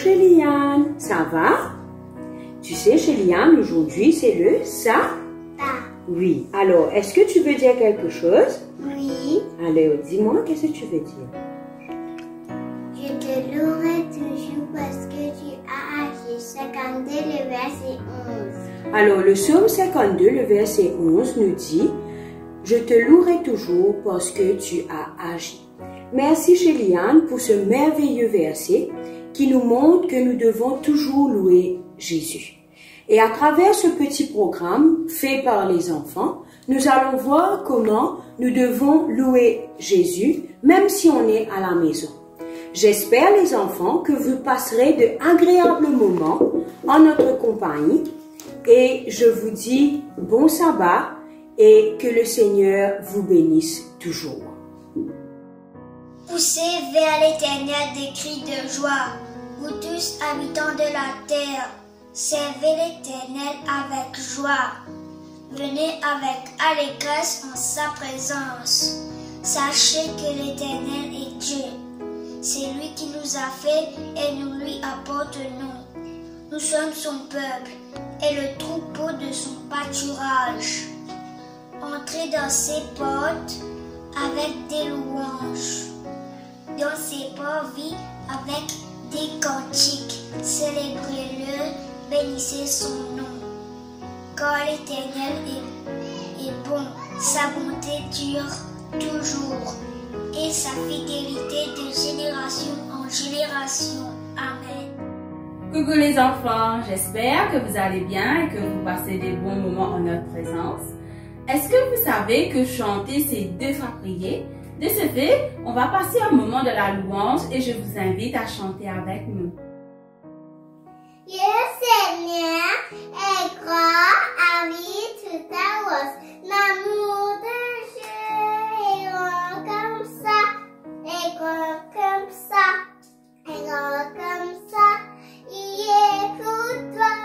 Chéliane, ça va? Tu sais, Chéliane, aujourd'hui, c'est le ça? Oui. Alors, est-ce que tu veux dire quelque chose? Oui. Alors, dis-moi, qu'est-ce que tu veux dire? Je te louerai toujours parce que tu as agi. 52, le verset 11. Alors, le psaume 52, le verset 11 nous dit, « Je te louerai toujours parce que tu as agi. » Merci, Chéliane, pour ce merveilleux verset qui nous montre que nous devons toujours louer Jésus. Et à travers ce petit programme fait par les enfants, nous allons voir comment nous devons louer Jésus, même si on est à la maison. J'espère, les enfants, que vous passerez d'agréables moments en notre compagnie et je vous dis bon sabbat et que le Seigneur vous bénisse toujours. Poussez vers l'Éternel des cris de joie, vous tous habitants de la terre. Servez l'Éternel avec joie. Venez avec allégresse en sa présence. Sachez que l'Éternel est Dieu. C'est lui qui nous a fait et nous lui appartenons. Nous sommes son peuple et le troupeau de son pâturage. Entrez dans ses portes avec des louanges. Dans ses parvis avec des cantiques. Célébrez-le, bénissez son nom. Car l'Éternel est bon, sa bonté dure toujours et sa fidélité de génération en génération. Amen. Coucou les enfants, j'espère que vous allez bien et que vous passez des bons moments en notre présence. Est-ce que vous savez que chanter c'est deux fois prier? De ce fait, on va passer un moment de la louange et je vous invite à chanter avec nous. Le Seigneur est grand, habite toute ta rose. L'amour de Dieu est grand comme ça, est grand comme ça, est grand comme ça. Il est pour toi,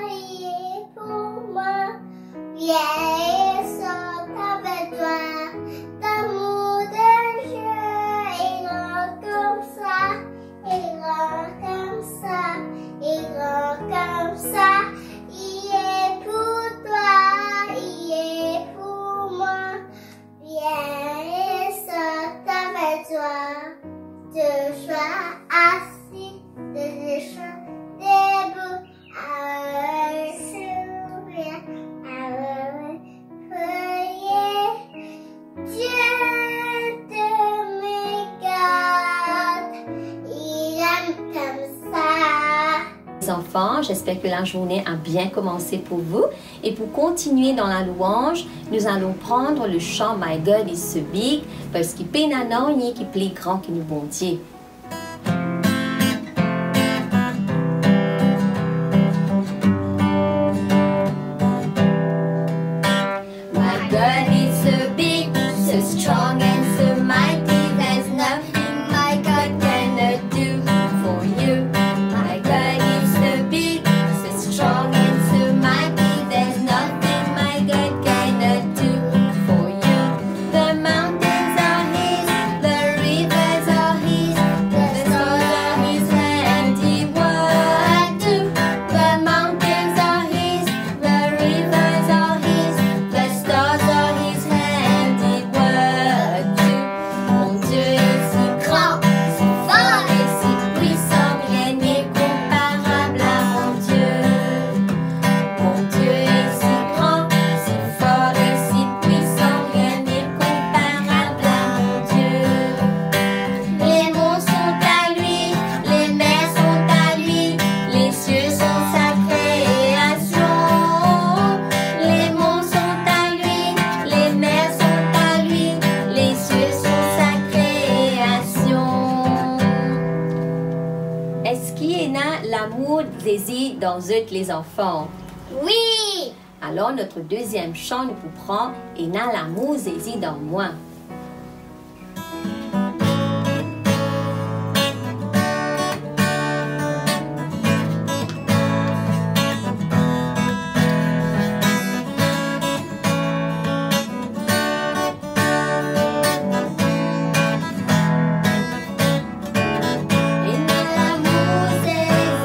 il est pour moi. Viens et saute avec toi. L'amour de Dieu est grand comme ça, est grand comme ça, est grand comme ça. Il est pour toi, il est pour moi. Viens et saute avec toi. De sois assis, de sois debout, avec sourire, avec prier. Dieu te regarde, il aime comme ça. Les enfants, j'espère que la journée a bien commencé pour vous. Et pour continuer dans la louange, nous allons prendre le chant My God is so big parce qu'il peut y qui plus grand que nous bon Dieu. My God is so big, so strong and so mighty. There's nothing my God cannot do for you. My God is so big, so strong and so mighty. There's nothing my God cannot do for you. The mountains are His, the rivers are His, the stars are His handiwork too. The mountains are His, the rivers are His, the stars are His handiwork too. Mon Dieu est si grand, si fort et si puissant, rien n'est comparable à mon Dieu. Mon Dieu est si grand, si fort et si puissant, rien n'est comparable à mon Dieu. Les monts sont à lui, les mers sont à lui, les cieux sont sa création. Les monts sont à lui, les mers sont à lui, les cieux sont sa création. Est-ce qu'il y en a l'amour désir dans eux les enfants? Oui! Alors notre deuxième chant nous prend et n'a l'amour désir dans moi. Et n'a l'amour désir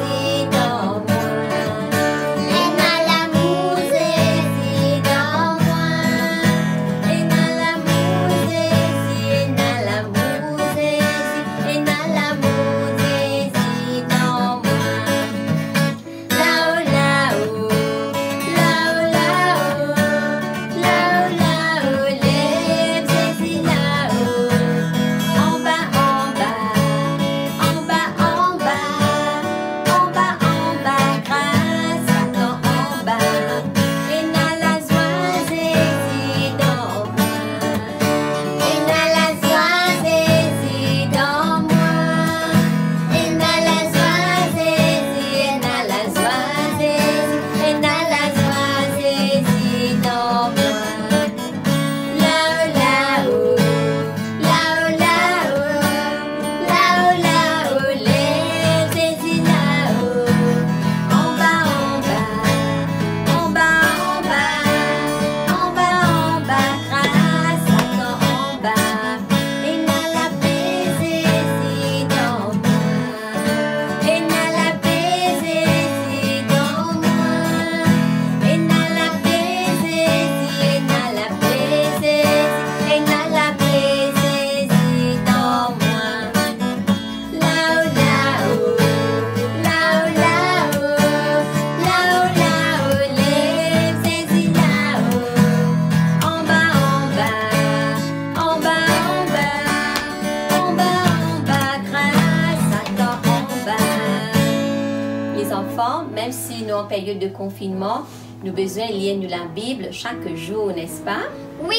période de confinement, nous avons besoin de lire la Bible chaque jour, n'est-ce pas? Oui.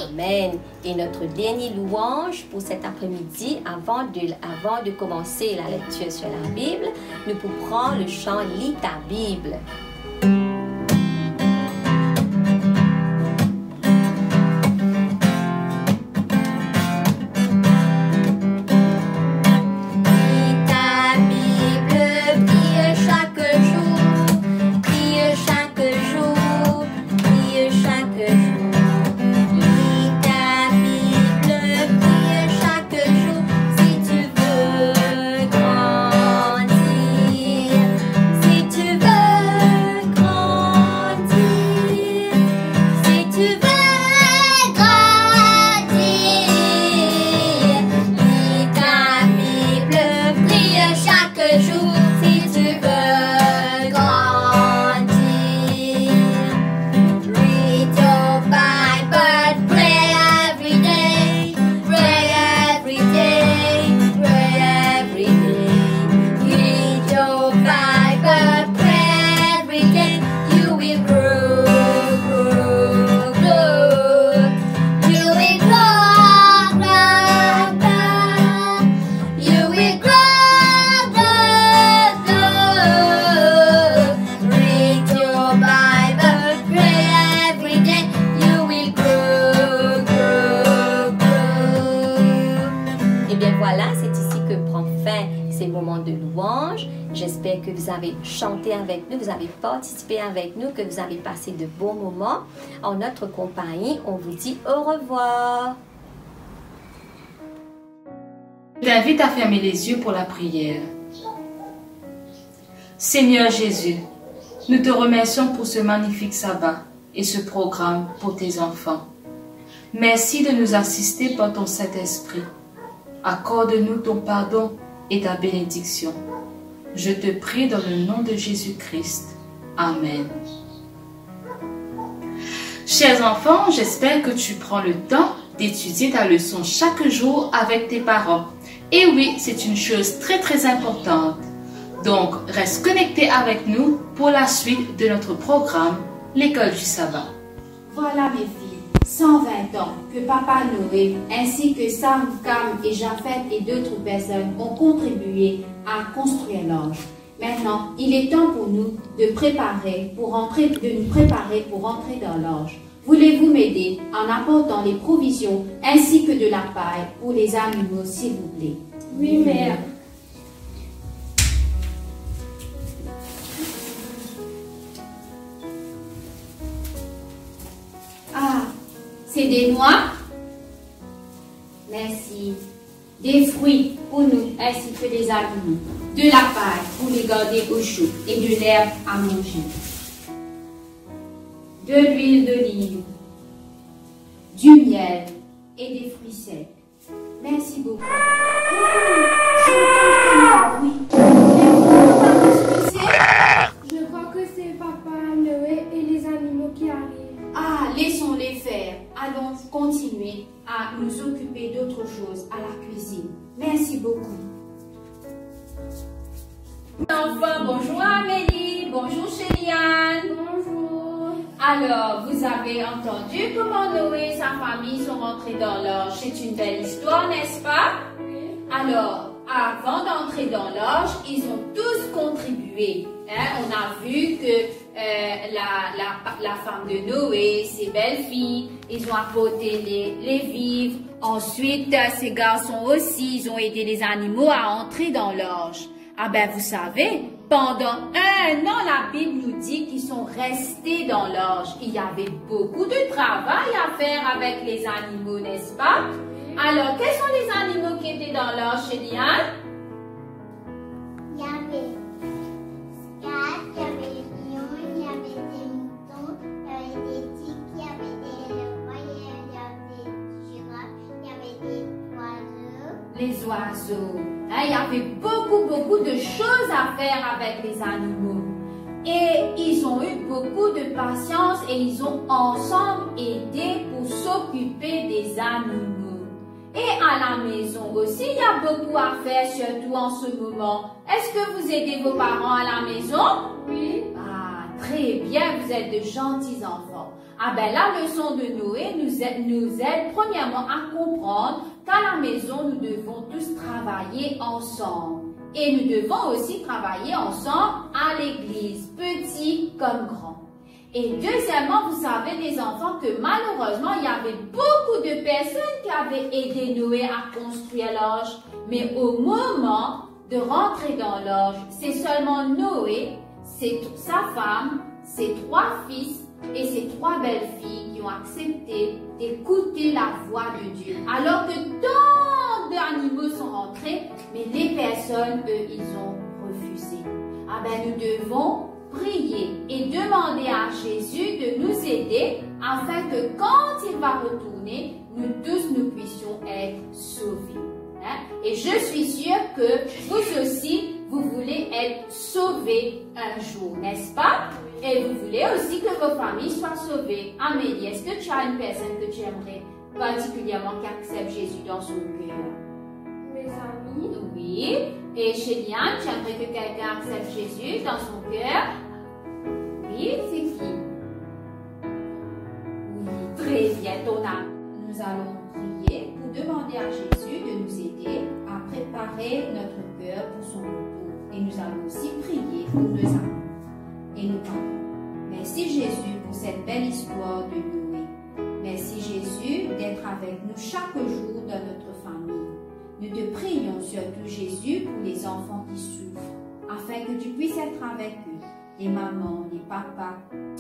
Amen. Et notre dernier louange pour cet après-midi, avant de commencer la lecture sur la Bible, nous pouvons prendre le chant « Lis ta Bible ». J'espère que vous avez chanté avec nous, vous avez participé avec nous, que vous avez passé de bons moments. En notre compagnie, on vous dit au revoir. Je t'invite à fermer les yeux pour la prière. Seigneur Jésus, nous te remercions pour ce magnifique sabbat et ce programme pour tes enfants. Merci de nous assister par ton Saint-Esprit. Accorde-nous ton pardon et ta bénédiction. Je te prie dans le nom de Jésus-Christ. Amen. Chers enfants, j'espère que tu prends le temps d'étudier ta leçon chaque jour avec tes parents. Et oui, c'est une chose très importante. Donc, reste connecté avec nous pour la suite de notre programme, l'école du sabbat. Voilà mes filles, 120 ans que Papa Noé ainsi que Sam, Cam et Japheth et d'autres personnes ont contribué à construire l'ange. Maintenant, il est temps pour nous de nous préparer pour entrer dans l'ange. Voulez-vous m'aider en apportant les provisions ainsi que de la paille pour les animaux, s'il vous plaît? Oui, mère. Ah, c'est des noix? Merci. Des fruits pour nous ainsi que des animaux. De la paille pour les garder au chaud et de l'herbe à manger. De l'huile d'olive, du miel et des fruits secs. Merci beaucoup. Je crois que c'est Papa Noé et les animaux qui arrivent. Ah, laissons-les faire. Allons continuer à nous occuper d'autres choses à la cuisine. Merci beaucoup. Enfants, bonjour Amélie, bonjour Chéliane. Bonjour. Alors, vous avez entendu comment Noé et sa famille sont rentrés dans l'orge. C'est une belle histoire, n'est-ce pas? Oui. Alors, avant d'entrer dans l'orge, ils ont tous contribué. On a vu que la femme de Noé, ses belles-filles, ils ont apporté les vivres. Ensuite, ces garçons aussi, ils ont aidé les animaux à entrer dans l'orge. Ah ben, vous savez, pendant 1 an, la Bible nous dit qu'ils sont restés dans l'orge. Il y avait beaucoup de travail à faire avec les animaux, n'est-ce pas? Alors, quels sont les animaux qui étaient dans l'orge, Chéliane? Il y avait quatre, il y avait des lions, il y avait des moutons, il y avait des tigres, il y avait des éléphants, il y avait des girafes, il y avait des oiseaux. Les oiseaux. Il y avait beaucoup de choses à faire avec les animaux. Et ils ont eu beaucoup de patience et ils ont ensemble aidé pour s'occuper des animaux. Et à la maison aussi, il y a beaucoup à faire, surtout en ce moment. Est-ce que vous aidez vos parents à la maison? Oui. Ah, très bien, vous êtes de gentils enfants. Ah ben, la leçon de Noé nous aide premièrement à comprendre qu'à la maison, nous devons tous travailler ensemble. Et nous devons aussi travailler ensemble à l'église, petits comme grands. Et deuxièmement, vous savez les enfants que malheureusement, il y avait beaucoup de personnes qui avaient aidé Noé à construire l'arche. Mais au moment de rentrer dans l'arche, c'est seulement Noé, sa femme, ses 3 fils et ses 3 belles-filles qui ont accepté d'écouter la voix de Dieu. Alors que tant d'animaux sont rentrés, mais les personnes, eux, ils ont refusé. Ah ben, nous devons prier et demander à Jésus de nous aider afin que quand il va retourner, nous tous nous puissions être sauvés. Et je suis sûre que vous aussi, vous voulez être sauvés un jour, n'est-ce pas? Et vous voulez aussi que vos familles soient sauvées. Amélie, est-ce que tu as une personne que tu aimerais particulièrement qui accepte Jésus dans son cœur? Mes amis. Oui. Et chez Liane, tu aimerais que quelqu'un accepte Jésus dans son cœur? Oui, c'est qui? Oui, très bien, ton âme. Nous allons prier pour demander à Jésus de nous aider à préparer notre cœur pour son retour. Et nous allons aussi prier pour nos amis et nos parents. Merci Jésus pour cette belle histoire de Noé. Merci Jésus d'être avec nous chaque jour dans notre famille. Nous te prions surtout Jésus pour les enfants qui souffrent, afin que tu puisses être avec eux, les mamans, les papas,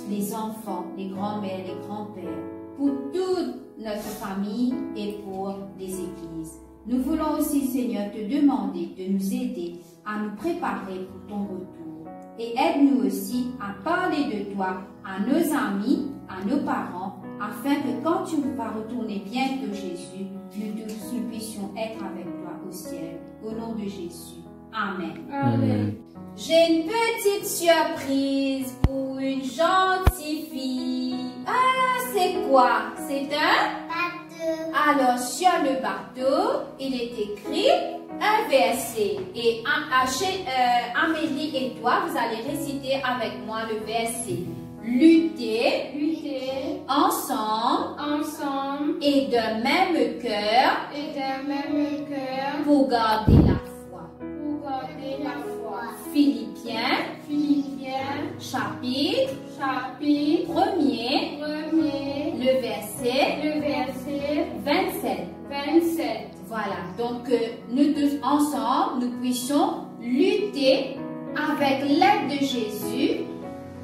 les enfants, les grands-mères, les grands-pères, pour toute notre famille et pour les églises. Nous voulons aussi, Seigneur, te demander de nous aider à nous préparer pour ton retour. Et aide-nous aussi à parler de toi à nos amis, à nos parents, afin que quand tu vas retourner bientôt, Jésus, nous puissions être avec toi au ciel. Au nom de Jésus. Amen. Amen. J'ai une petite surprise pour une gentille fille. Ah, c'est quoi? C'est un bateau. Alors, sur le bateau, il est écrit un verset. Et Amélie et toi, vous allez réciter avec moi le verset. Lutter ensemble et d'un même cœur pour garder la foi. Philippiens chapitre 1er le verset 27. Voilà, donc nous tous ensemble, nous puissions lutter avec l'aide de Jésus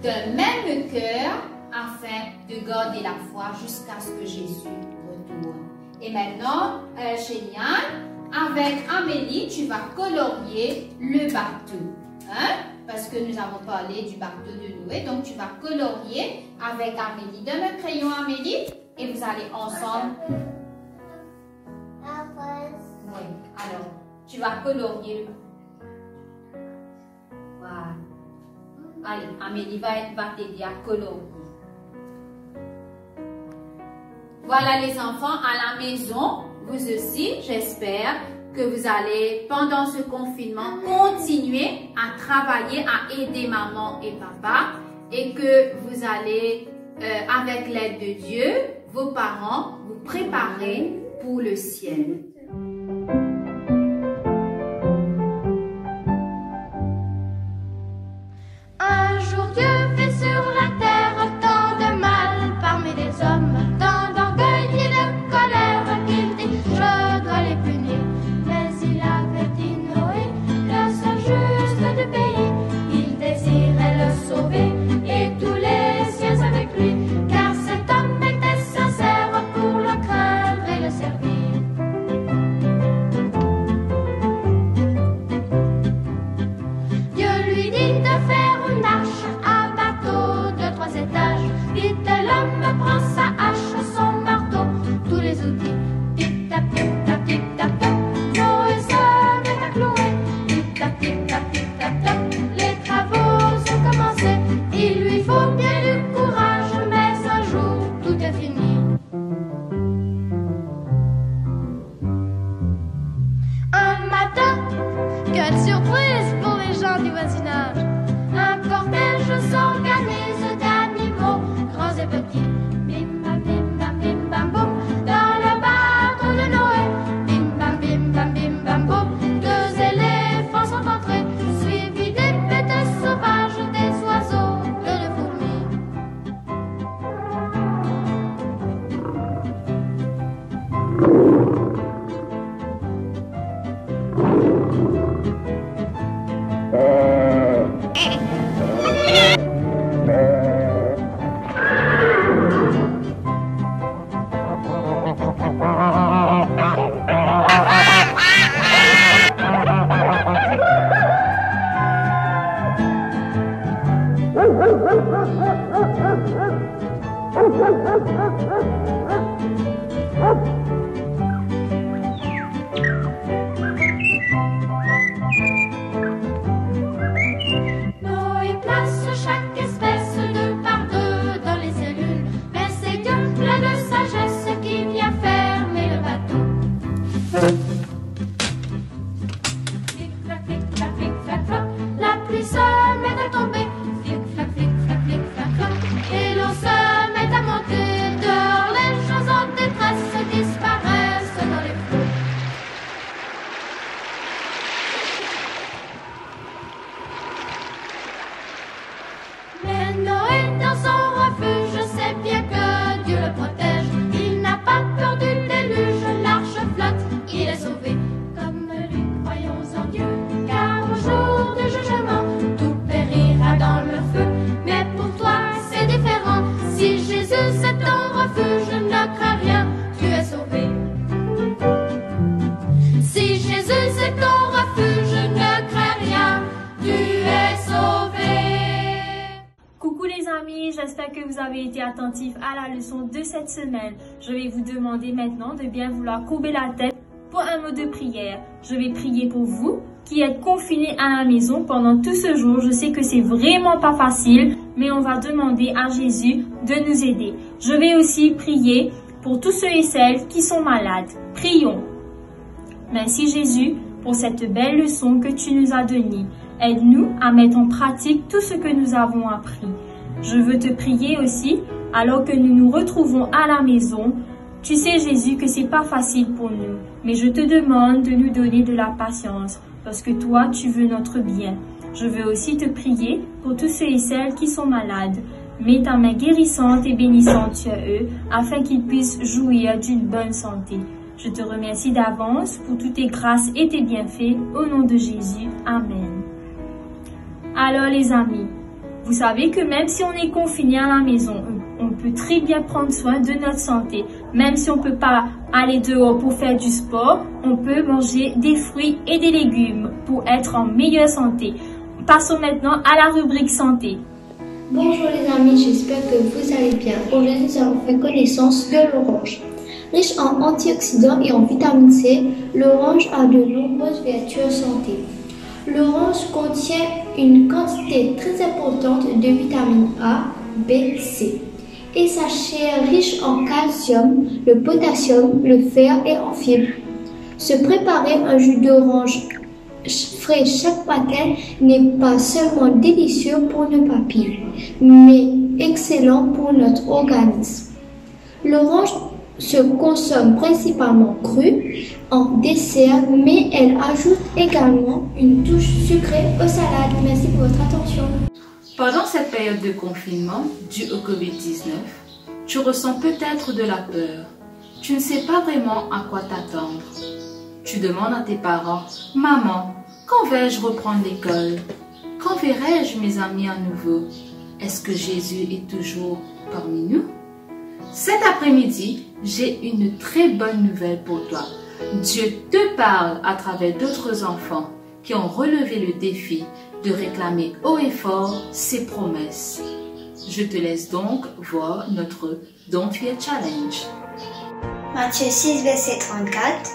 d'un même cœur afin de garder la foi jusqu'à ce que Jésus retourne. Et maintenant, chez Liane, avec Amélie, tu vas colorier le bateau. Hein? Parce que nous avons parlé du bateau de Noé, donc tu vas colorier avec Amélie. Donne un crayon à Amélie et vous allez ensemble. Oui, alors, tu vas colorier le bateau. Voilà. Allez, Amélie va t'aider à colorier. Voilà les enfants, à la maison, vous aussi, j'espère que vous allez, pendant ce confinement, continuer à travailler, à aider maman et papa et que vous allez, avec l'aide de Dieu, vos parents, vous préparer pour le ciel. Un jour Dieu fait sur la terre tant de mal parmi les hommes, tant d'orgueil et de colère qu'il dit je dois les punir. Mais il avait dit Noé, le seul juste du pays, il désirait le sauver et tous les siens avec lui, car cet homme était sincère pour le craindre et le servir. Noé place chaque espèce deux par deux dans les cellules, mais c'est Dieu plein de sagesse qui vient fermer le bateau. Flic, flac, flic, flac, flic, flac, floc, la pluie se met à tomber. Flic, flac, flic, flac, flic, flac, floc, et l'eau se met à monter. Dehors, les gens en détresse disparaissent dans les flots. Mais Noé dans son refuge sait bien que Dieu le protège. Il n'a pas peur du déluge, l'arche flotte, il est sauvé. Comme lui, croyons en Dieu, car au jour du jugement, tout périra dans le feu. Mais pour toi, c'est différent. Si Jésus est ton refuge, ne crains rien, tu es sauvé. Si Jésus est ton refuge, ne crains rien, tu es sauvé. Coucou les amis, j'espère que vous avez été attentifs à la leçon de cette semaine. Je vais vous demander maintenant de bien vouloir courber la tête pour un mot de prière. Je vais prier pour vous qui êtes confinés à la maison pendant tout ce jour. Je sais que c'est vraiment pas facile, mais on va demander à Jésus de nous aider. Je vais aussi prier pour tous ceux et celles qui sont malades. Prions. Merci Jésus pour cette belle leçon que tu nous as donnée. Aide-nous à mettre en pratique tout ce que nous avons appris. Je veux te prier aussi, alors que nous nous retrouvons à la maison. Tu sais Jésus que c'est pas facile pour nous, mais je te demande de nous donner de la patience, parce que toi tu veux notre bien. Je veux aussi te prier pour tous ceux et celles qui sont malades. Mets ta main guérissante et bénissante sur eux, afin qu'ils puissent jouir d'une bonne santé. Je te remercie d'avance pour toutes tes grâces et tes bienfaits, au nom de Jésus. Amen. Alors les amis, vous savez que même si on est confiné à la maison, on peut très bien prendre soin de notre santé. Même si on ne peut pas aller dehors pour faire du sport, on peut manger des fruits et des légumes pour être en meilleure santé. Passons maintenant à la rubrique santé. Bonjour les amis, j'espère que vous allez bien. Aujourd'hui, nous allons faire connaissance de l'orange. Riche en antioxydants et en vitamine C, l'orange a de nombreuses vertus en santé. L'orange contient une quantité très importante de vitamines A, B, C. Et sa chair riche en calcium, le potassium, le fer et en fibres. Se préparer un jus d'orange frais chaque matin n'est pas seulement délicieux pour nos papilles, mais excellent pour notre organisme. L'orange se consomme principalement crue, en dessert, mais elle ajoute également une touche sucrée aux salades. Merci pour votre attention. Pendant cette période de confinement due au Covid-19, tu ressens peut-être de la peur. Tu ne sais pas vraiment à quoi t'attendre. Tu demandes à tes parents, « Maman, quand vais-je reprendre l'école? Quand verrai-je mes amis à nouveau? Est-ce que Jésus est toujours parmi nous ?» Cet après-midi, j'ai une très bonne nouvelle pour toi. Dieu te parle à travers d'autres enfants qui ont relevé le défi de réclamer haut et fort ses promesses. Je te laisse donc voir notre Don't Fear Challenge. Matthieu 6, verset 34.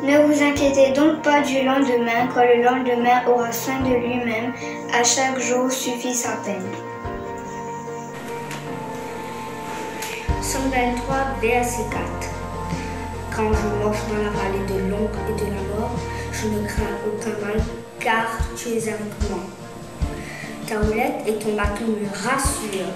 Ne vous inquiétez donc pas du lendemain, quand le lendemain aura soin de lui-même. À chaque jour suffit sa peine. Psaume 23, verset 4. Quand je marche dans la vallée de l'ombre et de la mort, je ne crains aucun mal, car tu es avec moi. Ta houlette et ton bâton me rassurent.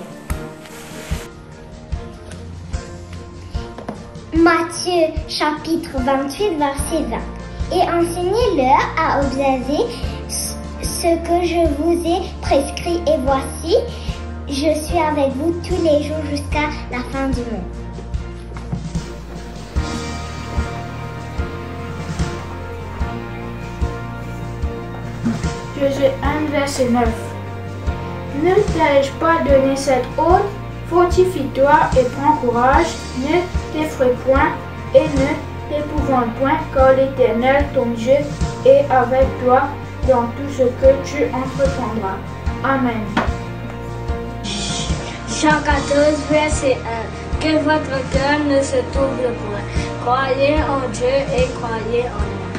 Matthieu chapitre 28, verset 20. Et enseignez-leur à observer ce que je vous ai prescrit, et voici, je suis avec vous tous les jours jusqu'à la fin du monde. Josué 1, verset 9. Ne t'ai-je pas donné cette hôte? Fortifie-toi et prends courage, ne t'effraie point et ne t'épouvante point, car l'Éternel, ton Dieu, est avec toi dans tout ce que tu entreprendras. Amen. Jean 14, verset 1. Que votre cœur ne se trouble point. Croyez en Dieu et croyez en moi.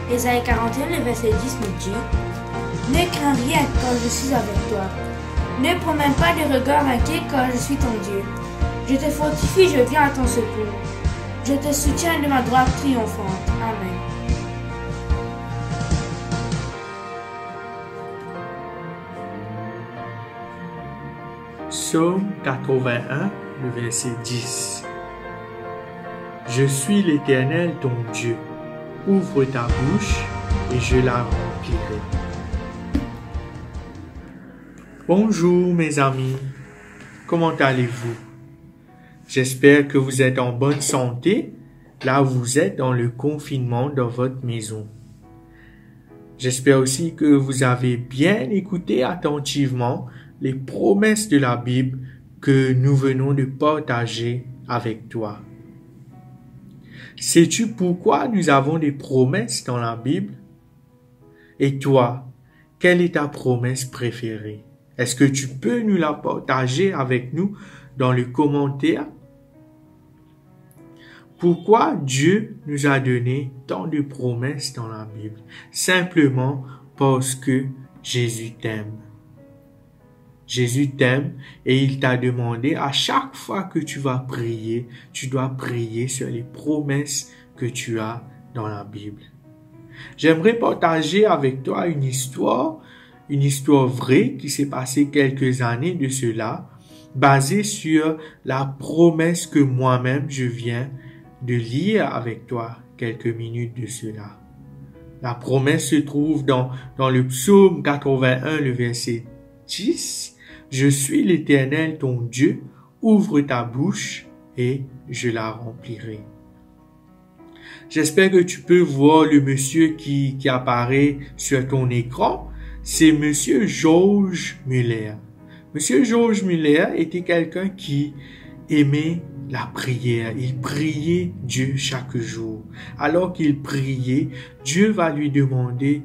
Ésaïe 41, le verset 10 nous dit: Ne crains rien quand je suis avec toi. Ne promets pas de regard inquiet quand je suis ton Dieu. Je te fortifie, je viens à ton secours. Je te soutiens de ma droite triomphante. Amen. Psaume 81, le verset 10. Je suis l'Éternel ton Dieu. Ouvre ta bouche et je la remplirai. Bonjour mes amis, comment allez-vous? J'espère que vous êtes en bonne santé, là où vous êtes dans le confinement dans votre maison. J'espère aussi que vous avez bien écouté attentivement les promesses de la Bible que nous venons de partager avec toi. Sais-tu pourquoi nous avons des promesses dans la Bible? Et toi, quelle est ta promesse préférée? Est-ce que tu peux nous la partager avec nous dans le commentaire? Pourquoi Dieu nous a donné tant de promesses dans la Bible? Simplement parce que Jésus t'aime. Jésus t'aime et il t'a demandé à chaque fois que tu vas prier, tu dois prier sur les promesses que tu as dans la Bible. J'aimerais partager avec toi une histoire vraie qui s'est passée quelques années de cela, basée sur la promesse que moi-même je viens de lire avec toi quelques minutes de cela. La promesse se trouve dans le psaume 81, le verset 10. Je suis l'Éternel ton Dieu, ouvre ta bouche et je la remplirai. J'espère que tu peux voir le monsieur qui apparaît sur ton écran. C'est monsieur George Muller. Monsieur George Muller était quelqu'un qui aimait la prière. Il priait Dieu chaque jour. Alors qu'il priait, Dieu va lui demander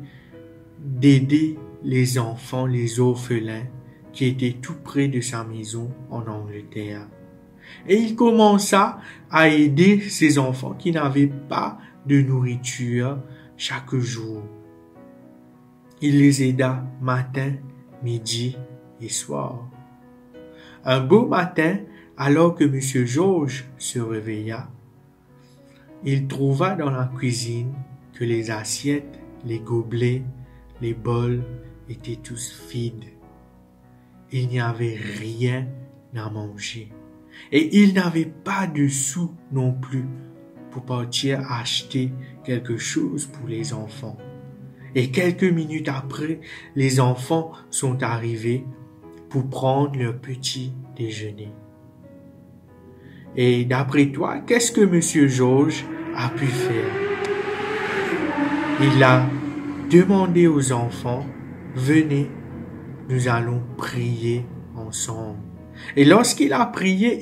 d'aider les enfants, les orphelins, qui étaient tout près de sa maison en Angleterre. Et il commença à aider ces enfants qui n'avaient pas de nourriture chaque jour. Il les aida matin, midi et soir. Un beau matin, alors que M. George se réveilla, il trouva dans la cuisine que les assiettes, les gobelets, les bols étaient tous vides. Il n'y avait rien à manger. Et il n'avait pas de sous non plus pour partir acheter quelque chose pour les enfants. Et quelques minutes après, les enfants sont arrivés pour prendre leur petit déjeuner. Et d'après toi, qu'est-ce que M. George a pu faire? Il a demandé aux enfants, venez, nous allons prier ensemble. Et lorsqu'il a prié,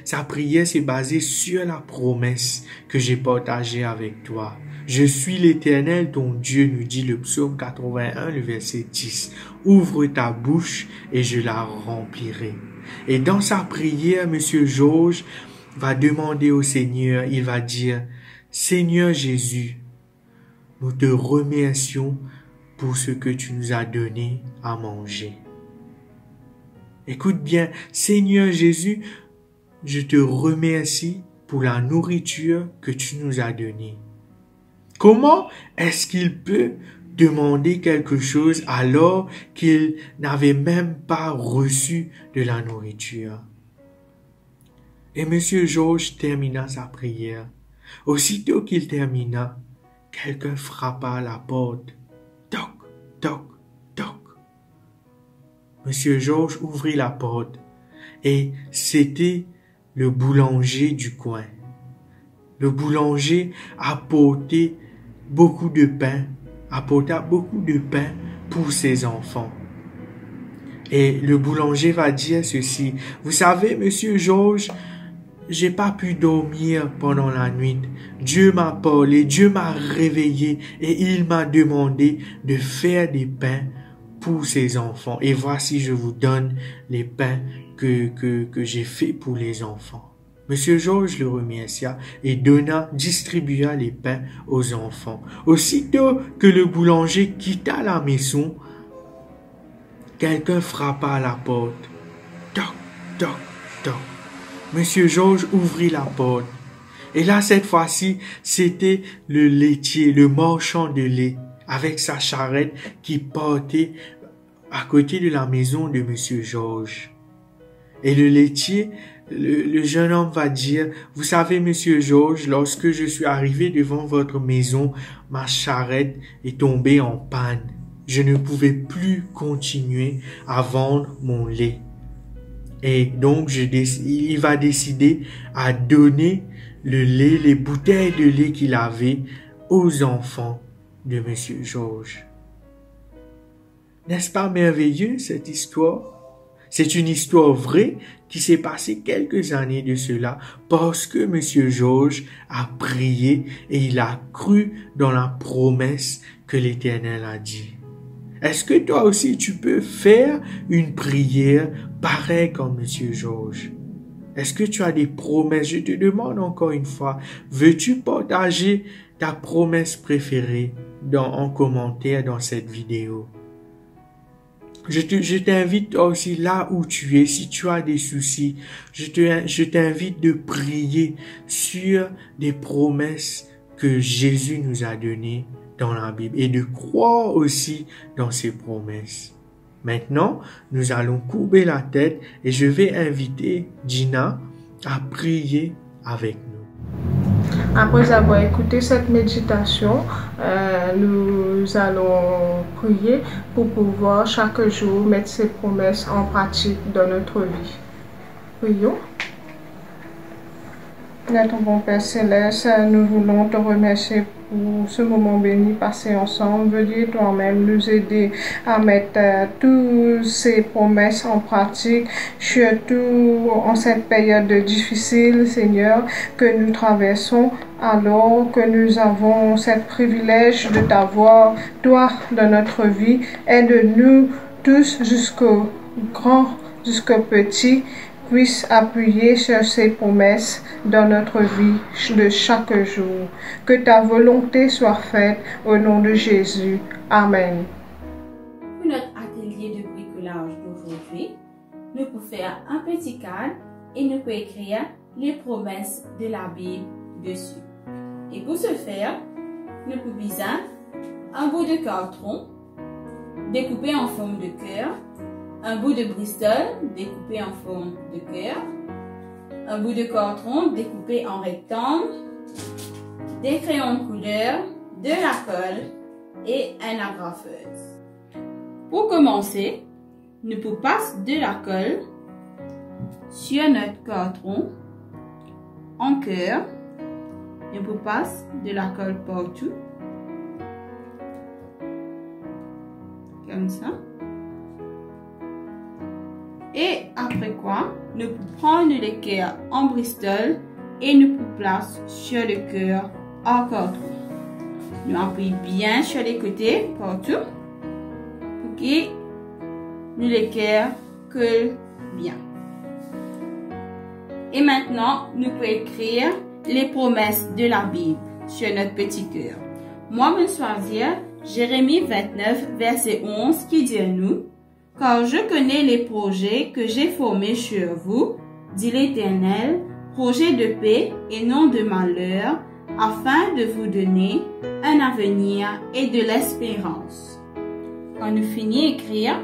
sa prière s'est basée sur la promesse que j'ai partagée avec toi. Je suis l'Éternel, ton Dieu, nous dit le psaume 81, le verset 10. Ouvre ta bouche et je la remplirai. Et dans sa prière, M. George va demander au Seigneur, il va dire, Seigneur Jésus, nous te remercions pour ce que tu nous as donné à manger. Écoute bien, Seigneur Jésus, je te remercie pour la nourriture que tu nous as donnée. Comment est-ce qu'il peut demander quelque chose alors qu'il n'avait même pas reçu de la nourriture? Et M. George termina sa prière. Aussitôt qu'il termina, quelqu'un frappa à la porte. Toc, toc, toc. M. George ouvrit la porte et c'était le boulanger du coin. Le boulanger apporta beaucoup de pain pour ses enfants. Et le boulanger va dire ceci, vous savez, Monsieur George, j'ai pas pu dormir pendant la nuit. Dieu m'a parlé, Dieu m'a réveillé et il m'a demandé de faire des pains pour ses enfants. Et voici, je vous donne les pains que j'ai fait pour les enfants. Monsieur Georges le remercia et distribua les pains aux enfants. Aussitôt que le boulanger quitta la maison, quelqu'un frappa à la porte. Toc, toc, toc. Monsieur Georges ouvrit la porte. Et là, cette fois-ci, c'était le laitier, le marchand de lait, avec sa charrette qui partait à côté de la maison de Monsieur Georges. Et le laitier, le jeune homme va dire, vous savez, Monsieur Georges, lorsque je suis arrivé devant votre maison, ma charrette est tombée en panne. Je ne pouvais plus continuer à vendre mon lait. Et donc, il va décider à donner le lait, les bouteilles de lait qu'il avait aux enfants de Monsieur Georges. N'est-ce pas merveilleux, cette histoire? C'est une histoire vraie qui s'est passée quelques années de cela parce que Monsieur Georges a prié et il a cru dans la promesse que l'Éternel a dit. Est-ce que toi aussi tu peux faire une prière pareille comme Monsieur Georges? Est-ce que tu as des promesses? Je te demande encore une fois, veux-tu partager ta promesse préférée en commentaire dans cette vidéo? Je t'invite aussi là où tu es, si tu as des soucis, je t'invite de prier sur des promesses que Jésus nous a données dans la Bible et de croire aussi dans ces promesses. Maintenant, nous allons courber la tête et je vais inviter Gina à prier avec nous. Après avoir écouté cette méditation, nous allons prier pour pouvoir chaque jour mettre ces promesses en pratique dans notre vie. Prions. Notre bon Père Céleste, nous voulons te remercier pour ce moment béni passé ensemble. Veuillez toi-même nous aider à mettre toutes ces promesses en pratique, surtout en cette période difficile, Seigneur, que nous traversons, alors que nous avons ce privilège de t'avoir, toi, dans notre vie. Aide-nous tous jusqu'au grand, jusqu'au petit, puisse appuyer sur ces promesses dans notre vie de chaque jour. Que ta volonté soit faite au nom de Jésus. Amen. Pour notre atelier de bricolage d'aujourd'hui, nous pouvons faire un petit cadre et nous pouvons écrire les promesses de la Bible dessus. Et pour ce faire, nous pouvons utiliser un bout de carton découpé en forme de cœur, un bout de Bristol découpé en forme de cœur, un bout de carton découpé en rectangle, des crayons de couleur, de la colle et un agrafeuse. Pour commencer, nous pouvons passer de la colle sur notre carton en cœur. Nous pouvons passer de la colle partout, comme ça. Et après quoi, nous pouvons prendre le cœur en Bristol et nous pouvons placer sur le cœur en carton. Nous appuyons bien sur les côtés, partout, pour que le cœur colle bien. Et maintenant, nous pouvons écrire les promesses de la Bible sur notre petit cœur. Moi, je vais choisir Jérémie 29, verset 11, qui dit à nous: car je connais les projets que j'ai formés sur vous, dit l'Éternel, projets de paix et non de malheur, afin de vous donner un avenir et de l'espérance. Quand nous finissons d'écrire,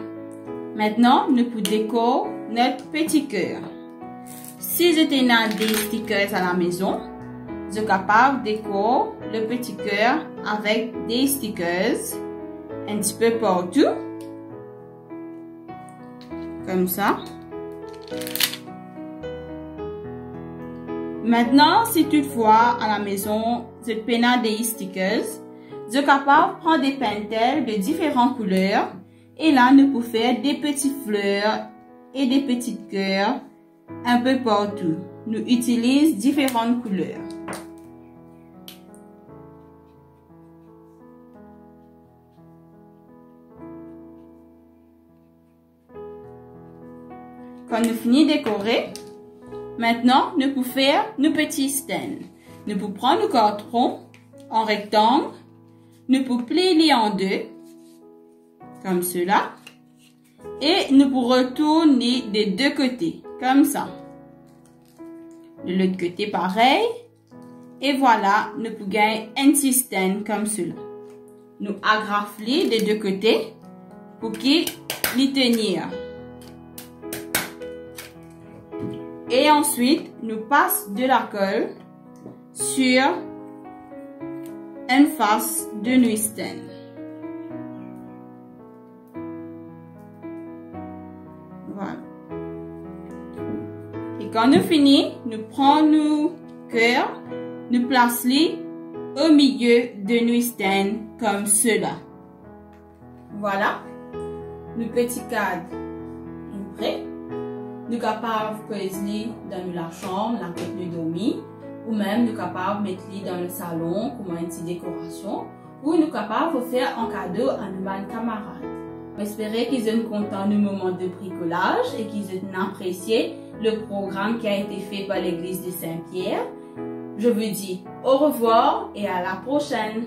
maintenant nous pouvons décorer notre petit cœur. Si je tenais des stickers à la maison, je suis capable de décorer le petit cœur avec des stickers un petit peu partout. Comme ça. Maintenant, si toutefois à la maison, je peine des stickers, je suis capable de prendre des pentels de différentes couleurs et là, nous pouvons faire des petites fleurs et des petits cœurs un peu partout. Nous utilisons différentes couleurs. quand nous finissons de décorer, maintenant, nous pouvons faire nos petits stands. Nous pouvons prendre nos cartons en rectangle, nous pouvons plier en deux, comme cela, et nous pouvons retourner des deux côtés, comme ça. De l'autre côté, pareil. Et voilà, nous pouvons gagner un petit stand comme cela. Nous agrafons des deux côtés pour qu'il les tenir. Et ensuite, nous passons de la colle sur une face de nos stands. Voilà. Et quand nous finissons, nous prenons nos cœurs, nous plaçons-les au milieu de nos stands comme cela. Voilà, nos petits cadres sont prêts. Nous sommes capables de poser dans la chambre, la tête de dormir, ou même nous sommes capables de mettre dans le salon comme une petite décoration, ou nous sommes capables de faire un cadeau à nos camarades. J'espère qu'ils ont content du moment de bricolage et qu'ils ont apprécié le programme qui a été fait par l'église de Saint-Pierre. Je vous dis au revoir et à la prochaine.